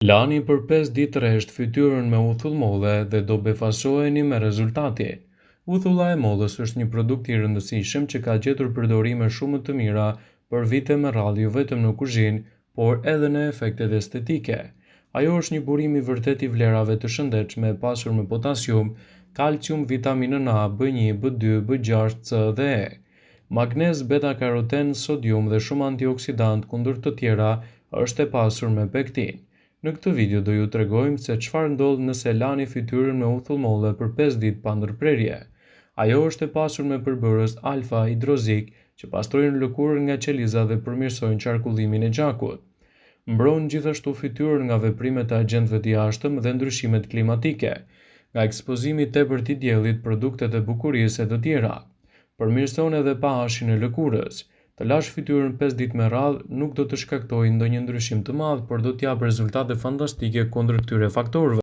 Lani për 5 ditë rresht fytyrën me uthull molle dhe do befasoheni me rezultati. Uthulla e mollës është një produkt i rëndësishëm që ka gjetur përdorime shumë të mira për vite me radhë jo vetëm në kuzhinë, por edhe në efektet estetike. Ajo është një burim i vërtet i vlerave të shëndetshme e pasur me potasium, kalcium, vitaminën A, B1, B2, B6, C dhe E, magnez, beta-karoten, sodium dhe shumë antioksidant kundër të tjera, është e pasur me pektin. Në këtë video do ju tregojmë se çfarë ndodh nëse lani fytyrën me uthull molle për 5 ditë pa ndërprerje. Ajo është e pasur me përbërës alfa-hidrozik që pastrojnë lëkurën nga qeliza dhe përmirësojnë qarkullimin e gjakut. Mbron gjithashtu fytyrën nga veprimet e agjentëve të jashtëm dhe ndryshimet klimatike, nga ekspozimi i tepërt i diellit, produktet e bukurisë e të tjera. Përmirëson edhe pH-in e lëkurës. Të lash fytyrën 5 ditë me radhë nuk do të shkaktojë ndonjë ndryshim të madh, por do t'jap rezultate fantastike kundër këtyre faktorëve.